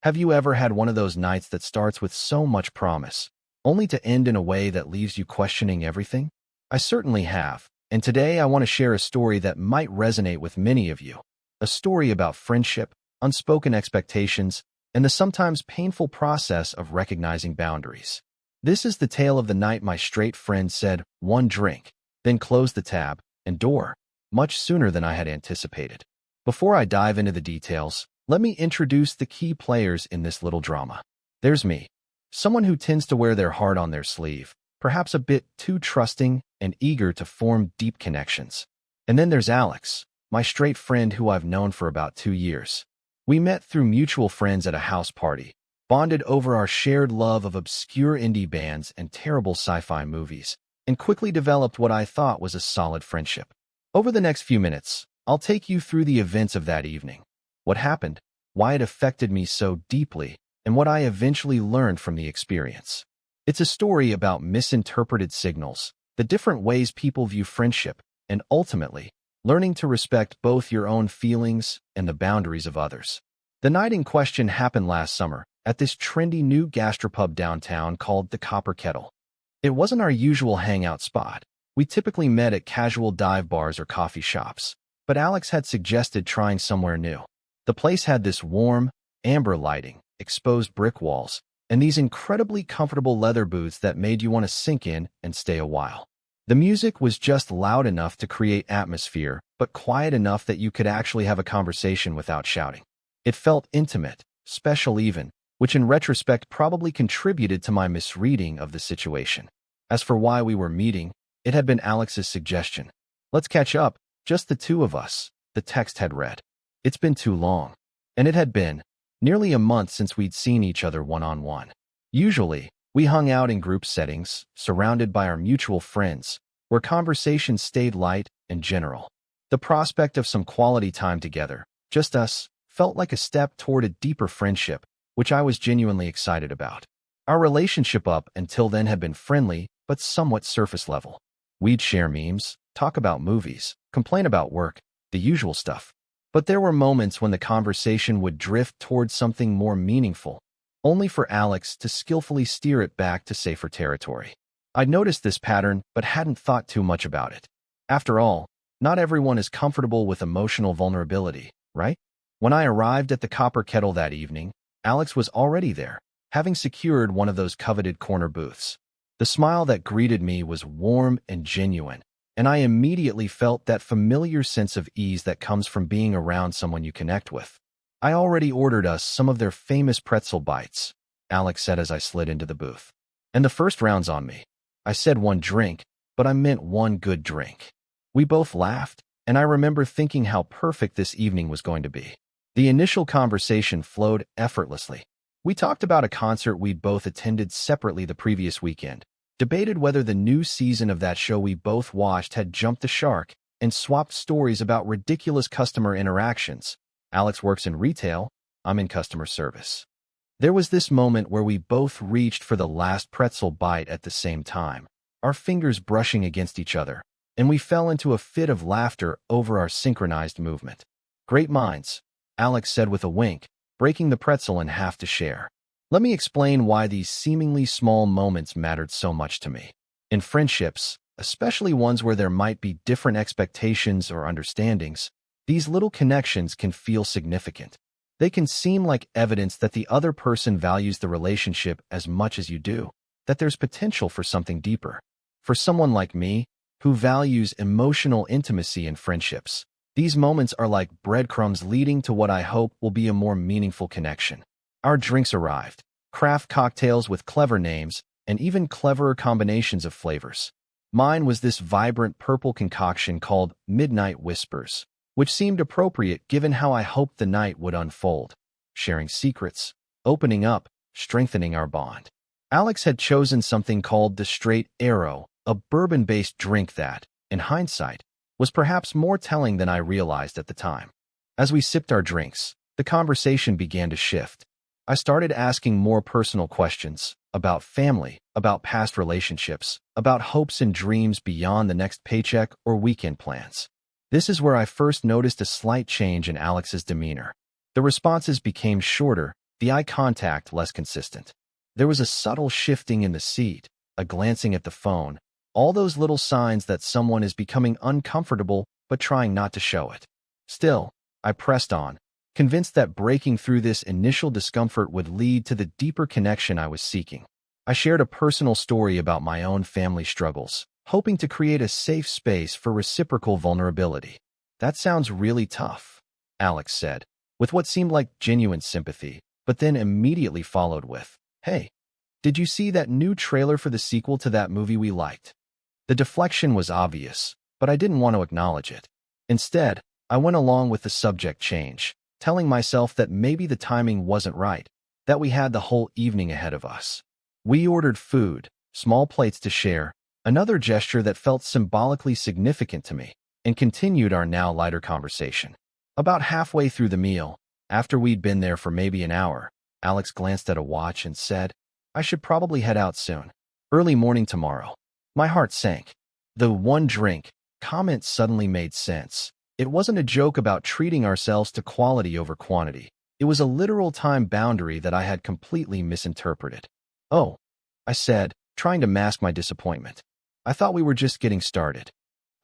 Have you ever had one of those nights that starts with so much promise, only to end in a way that leaves you questioning everything? I certainly have, and today I want to share a story that might resonate with many of you. A story about friendship, unspoken expectations, and the sometimes painful process of recognizing boundaries. This is the tale of the night my straight friend said, "One drink," then closed the tab and door, much sooner than I had anticipated. Before I dive into the details, let me introduce the key players in this little drama. There's me, someone who tends to wear their heart on their sleeve, perhaps a bit too trusting and eager to form deep connections. And then there's Alex, my straight friend who I've known for about 2 years. We met through mutual friends at a house party, bonded over our shared love of obscure indie bands and terrible sci-fi movies, and quickly developed what I thought was a solid friendship. Over the next few minutes, I'll take you through the events of that evening, what happened, why it affected me so deeply, and what I eventually learned from the experience. It's a story about misinterpreted signals, the different ways people view friendship, and ultimately, learning to respect both your own feelings and the boundaries of others. The night in question happened last summer at this trendy new gastropub downtown called the Copper Kettle. It wasn't our usual hangout spot. We typically met at casual dive bars or coffee shops, but Alex had suggested trying somewhere new. The place had this warm, amber lighting, exposed brick walls, and these incredibly comfortable leather booths that made you want to sink in and stay a while. The music was just loud enough to create atmosphere, but quiet enough that you could actually have a conversation without shouting. It felt intimate, special even, which in retrospect probably contributed to my misreading of the situation. As for why we were meeting, it had been Alex's suggestion. "Let's catch up, just the two of us," the text had read. It's been too long. And it had been nearly a month since we'd seen each other one-on-one. Usually, we hung out in group settings, surrounded by our mutual friends, where conversations stayed light and general. The prospect of some quality time together, just us, felt like a step toward a deeper friendship, which I was genuinely excited about. Our relationship up until then had been friendly, but somewhat surface level. We'd share memes, talk about movies, complain about work, the usual stuff. But there were moments when the conversation would drift towards something more meaningful, only for Alex to skillfully steer it back to safer territory. I'd noticed this pattern, but hadn't thought too much about it. After all, not everyone is comfortable with emotional vulnerability, right? When I arrived at the Copper Kettle that evening, Alex was already there, having secured one of those coveted corner booths. The smile that greeted me was warm and genuine, and I immediately felt that familiar sense of ease that comes from being around someone you connect with. "I already ordered us some of their famous pretzel bites," Alex said as I slid into the booth. "And the first round's on me." I said one drink, but I meant one good drink. We both laughed, and I remember thinking how perfect this evening was going to be. The initial conversation flowed effortlessly. We talked about a concert we'd both attended separately the previous weekend, debated whether the new season of that show we both watched had jumped the shark, and swapped stories about ridiculous customer interactions. Alex works in retail, I'm in customer service. There was this moment where we both reached for the last pretzel bite at the same time, our fingers brushing against each other, and we fell into a fit of laughter over our synchronized movement. "Great minds," Alex said with a wink, breaking the pretzel in half to share. Let me explain why these seemingly small moments mattered so much to me. In friendships, especially ones where there might be different expectations or understandings, these little connections can feel significant. They can seem like evidence that the other person values the relationship as much as you do, that there's potential for something deeper. For someone like me, who values emotional intimacy in friendships, these moments are like breadcrumbs leading to what I hope will be a more meaningful connection. Our drinks arrived, craft cocktails with clever names, and even cleverer combinations of flavors. Mine was this vibrant purple concoction called Midnight Whispers, which seemed appropriate given how I hoped the night would unfold. Sharing secrets, opening up, strengthening our bond. Alex had chosen something called the Straight Arrow, a bourbon-based drink that, in hindsight, was perhaps more telling than I realized at the time. As we sipped our drinks, the conversation began to shift. I started asking more personal questions about family, about past relationships, about hopes and dreams beyond the next paycheck or weekend plans. This is where I first noticed a slight change in Alex's demeanor. The responses became shorter, The eye contact less consistent. There was a subtle shifting in the seat, a glancing at the phone, all those little signs that someone is becoming uncomfortable but trying not to show it. Still, I pressed on, convinced that breaking through this initial discomfort would lead to the deeper connection I was seeking. I shared a personal story about my own family struggles, hoping to create a safe space for reciprocal vulnerability. "That sounds really tough," Alex said, with what seemed like genuine sympathy, but then immediately followed with, "Hey, did you see that new trailer for the sequel to that movie we liked?" The deflection was obvious, but I didn't want to acknowledge it. Instead, I went along with the subject change, telling myself that maybe the timing wasn't right, that we had the whole evening ahead of us. We ordered food, small plates to share, another gesture that felt symbolically significant to me, and continued our now lighter conversation. About halfway through the meal, after we'd been there for maybe an hour, Alex glanced at a watch and said, "I should probably head out soon. Early morning tomorrow." My heart sank. The "one drink" comment suddenly made sense. It wasn't a joke about treating ourselves to quality over quantity. It was a literal time boundary that I had completely misinterpreted. "Oh," I said, trying to mask my disappointment. "I thought we were just getting started."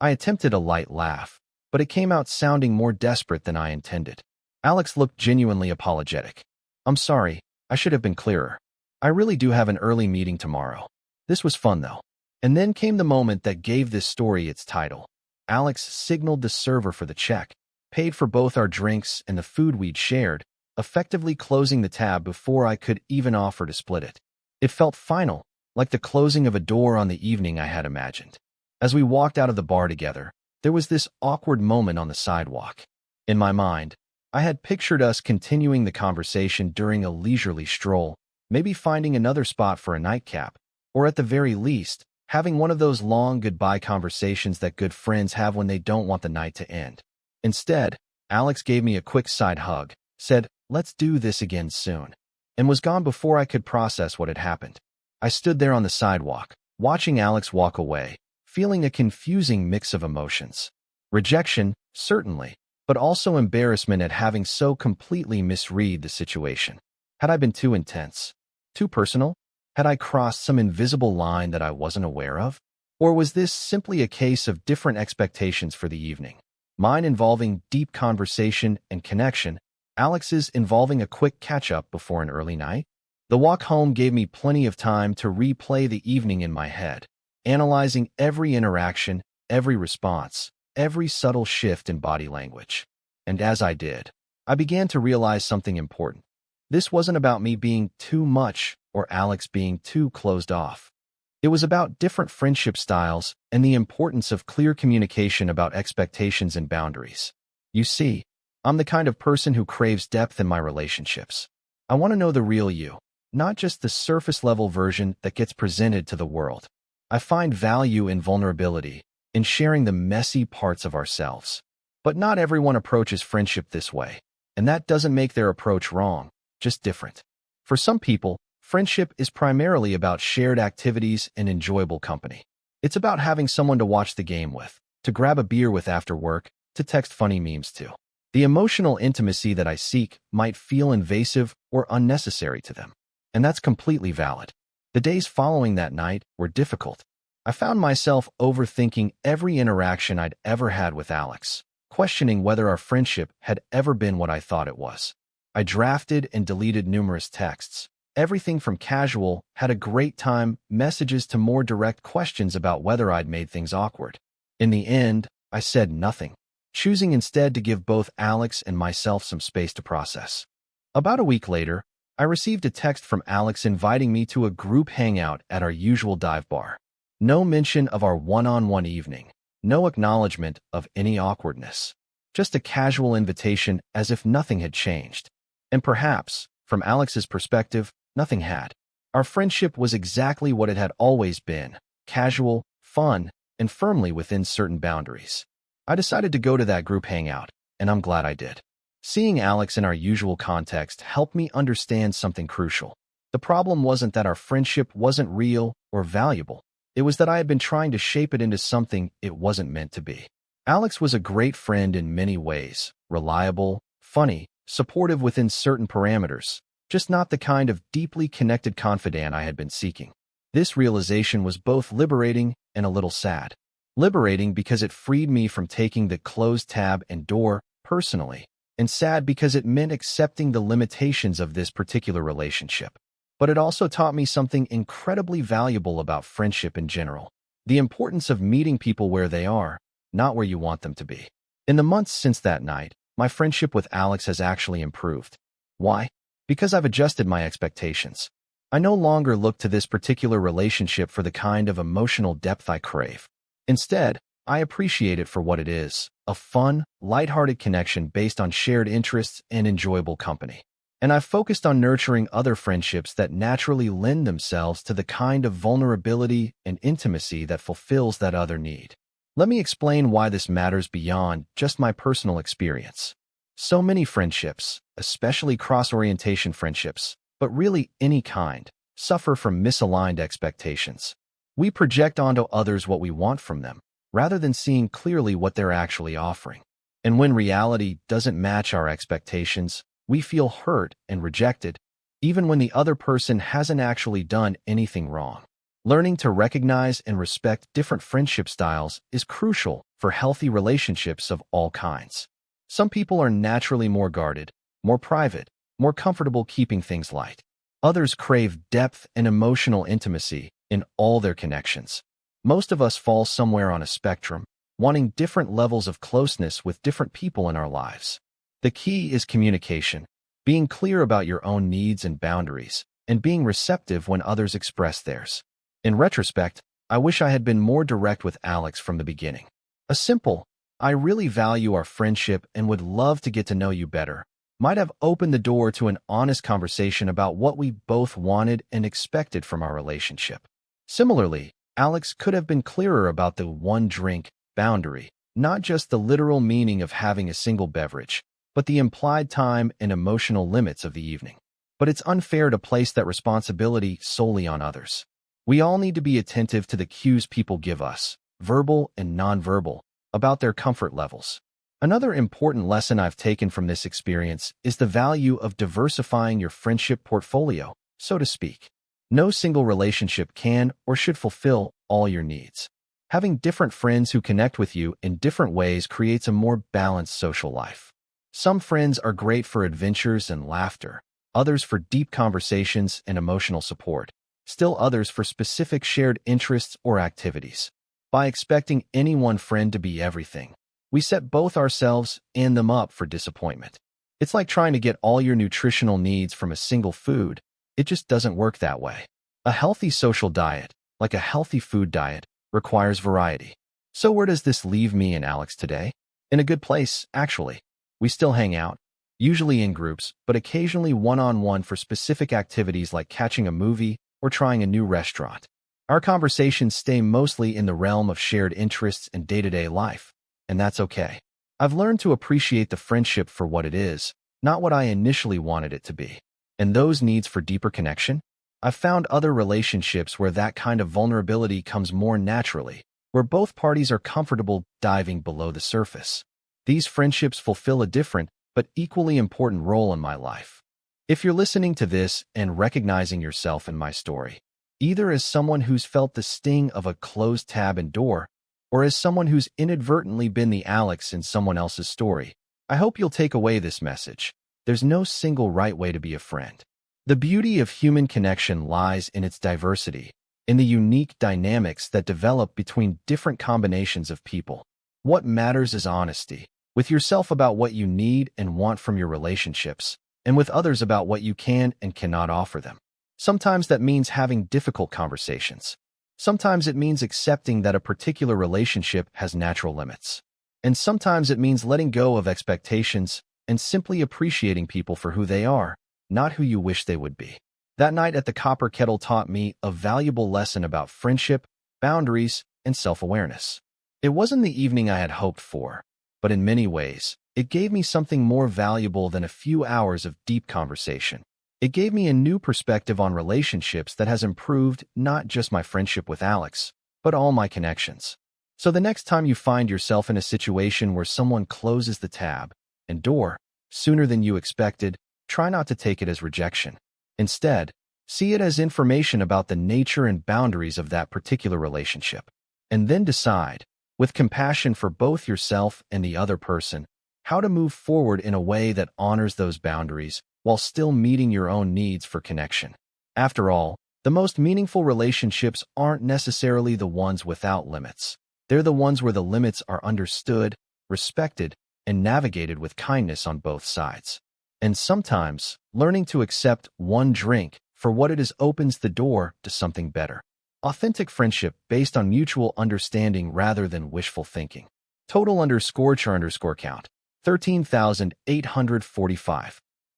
I attempted a light laugh, but it came out sounding more desperate than I intended. Alex looked genuinely apologetic. "I'm sorry, I should have been clearer. I really do have an early meeting tomorrow. This was fun, though." And then came the moment that gave this story its title. Alex signaled the server for the check, paid for both our drinks and the food we'd shared, effectively closing the tab before I could even offer to split it. It felt final, like the closing of a door on the evening I had imagined. As we walked out of the bar together, there was this awkward moment on the sidewalk. In my mind, I had pictured us continuing the conversation during a leisurely stroll, maybe finding another spot for a nightcap, or at the very least, having one of those long goodbye conversations that good friends have when they don't want the night to end. Instead, Alex gave me a quick side hug, said, "Let's do this again soon," and was gone before I could process what had happened. I stood there on the sidewalk, watching Alex walk away, feeling a confusing mix of emotions. Rejection, certainly, but also embarrassment at having so completely misread the situation. Had I been too intense? Too personal? Had I crossed some invisible line that I wasn't aware of? Or was this simply a case of different expectations for the evening? Mine involving deep conversation and connection, Alex's involving a quick catch-up before an early night? The walk home gave me plenty of time to replay the evening in my head, analyzing every interaction, every response, every subtle shift in body language. And as I did, I began to realize something important. This wasn't about me being too much or Alex being too closed off. It was about different friendship styles and the importance of clear communication about expectations and boundaries. You see, I'm the kind of person who craves depth in my relationships. I want to know the real you, not just the surface-level version that gets presented to the world. I find value in vulnerability, in sharing the messy parts of ourselves. But not everyone approaches friendship this way, and that doesn't make their approach wrong, just different. For some people, friendship is primarily about shared activities and enjoyable company. It's about having someone to watch the game with, to grab a beer with after work, to text funny memes to. The emotional intimacy that I seek might feel invasive or unnecessary to them, and that's completely valid. The days following that night were difficult. I found myself overthinking every interaction I'd ever had with Alex, questioning whether our friendship had ever been what I thought it was. I drafted and deleted numerous texts. Everything from casual, "had a great time," messages to more direct questions about whether I'd made things awkward. In the end, I said nothing, choosing instead to give both Alex and myself some space to process. About a week later, I received a text from Alex inviting me to a group hangout at our usual dive bar. No mention of our one-on-one evening, no acknowledgement of any awkwardness, just a casual invitation as if nothing had changed. And perhaps, from Alex's perspective, nothing had. Our friendship was exactly what it had always been, casual, fun, and firmly within certain boundaries. I decided to go to that group hangout, and I'm glad I did. Seeing Alex in our usual context helped me understand something crucial. The problem wasn't that our friendship wasn't real or valuable. It was that I had been trying to shape it into something it wasn't meant to be. Alex was a great friend in many ways, reliable, funny, supportive within certain parameters, just not the kind of deeply connected confidant I had been seeking. This realization was both liberating and a little sad. Liberating because it freed me from taking the closed tab and door personally, and sad because it meant accepting the limitations of this particular relationship. But it also taught me something incredibly valuable about friendship in general: the importance of meeting people where they are, not where you want them to be. In the months since that night, my friendship with Alex has actually improved. Why? Because I've adjusted my expectations. I no longer look to this particular relationship for the kind of emotional depth I crave. Instead, I appreciate it for what it is: a fun, lighthearted connection based on shared interests and enjoyable company. And I've focused on nurturing other friendships that naturally lend themselves to the kind of vulnerability and intimacy that fulfills that other need. Let me explain why this matters beyond just my personal experience. So many friendships, especially cross-orientation friendships, but really any kind, suffer from misaligned expectations. We project onto others what we want from them, rather than seeing clearly what they're actually offering. And when reality doesn't match our expectations, we feel hurt and rejected, even when the other person hasn't actually done anything wrong. Learning to recognize and respect different friendship styles is crucial for healthy relationships of all kinds. Some people are naturally more guarded, more private, more comfortable keeping things light. Others crave depth and emotional intimacy in all their connections. Most of us fall somewhere on a spectrum, wanting different levels of closeness with different people in our lives. The key is communication, being clear about your own needs and boundaries, and being receptive when others express theirs. In retrospect, I wish I had been more direct with Alex from the beginning. A simple, "I really value our friendship and would love to get to know you better," might have opened the door to an honest conversation about what we both wanted and expected from our relationship. Similarly, Alex could have been clearer about the one drink boundary, not just the literal meaning of having a single beverage, but the implied time and emotional limits of the evening. But it's unfair to place that responsibility solely on others. We all need to be attentive to the cues people give us, verbal and nonverbal, about their comfort levels. Another important lesson I've taken from this experience is the value of diversifying your friendship portfolio, so to speak. No single relationship can or should fulfill all your needs. Having different friends who connect with you in different ways creates a more balanced social life. Some friends are great for adventures and laughter, others for deep conversations and emotional support, still others for specific shared interests or activities. By expecting any one friend to be everything, we set both ourselves and them up for disappointment. It's like trying to get all your nutritional needs from a single food. It just doesn't work that way. A healthy social diet, like a healthy food diet, requires variety. So where does this leave me and Alex today? In a good place, actually. We still hang out, usually in groups, but occasionally one-on-one for specific activities like catching a movie or trying a new restaurant. Our conversations stay mostly in the realm of shared interests and day-to-day life, and that's okay. I've learned to appreciate the friendship for what it is, not what I initially wanted it to be. And those needs for deeper connection? I've found other relationships where that kind of vulnerability comes more naturally, where both parties are comfortable diving below the surface. These friendships fulfill a different, but equally important role in my life. If you're listening to this and recognizing yourself in my story, either as someone who's felt the sting of a closed tab and door, or as someone who's inadvertently been the Alex in someone else's story, I hope you'll take away this message. There's no single right way to be a friend. The beauty of human connection lies in its diversity, in the unique dynamics that develop between different combinations of people. What matters is honesty, with yourself about what you need and want from your relationships, and with others about what you can and cannot offer them. Sometimes that means having difficult conversations. Sometimes it means accepting that a particular relationship has natural limits. And sometimes it means letting go of expectations and simply appreciating people for who they are, not who you wish they would be. That night at the Copper Kettle taught me a valuable lesson about friendship, boundaries, and self-awareness. It wasn't the evening I had hoped for, but in many ways, it gave me something more valuable than a few hours of deep conversation. It gave me a new perspective on relationships that has improved not just my friendship with Alex, but all my connections. So the next time you find yourself in a situation where someone closes the tab and door sooner than you expected, try not to take it as rejection. Instead, see it as information about the nature and boundaries of that particular relationship. And then decide, with compassion for both yourself and the other person, how to move forward in a way that honors those boundaries while still meeting your own needs for connection. After all, the most meaningful relationships aren't necessarily the ones without limits. They're the ones where the limits are understood, respected, and navigated with kindness on both sides. And sometimes, learning to accept one drink for what it is opens the door to something better. Authentic friendship based on mutual understanding rather than wishful thinking. Total _char_count, 13,845.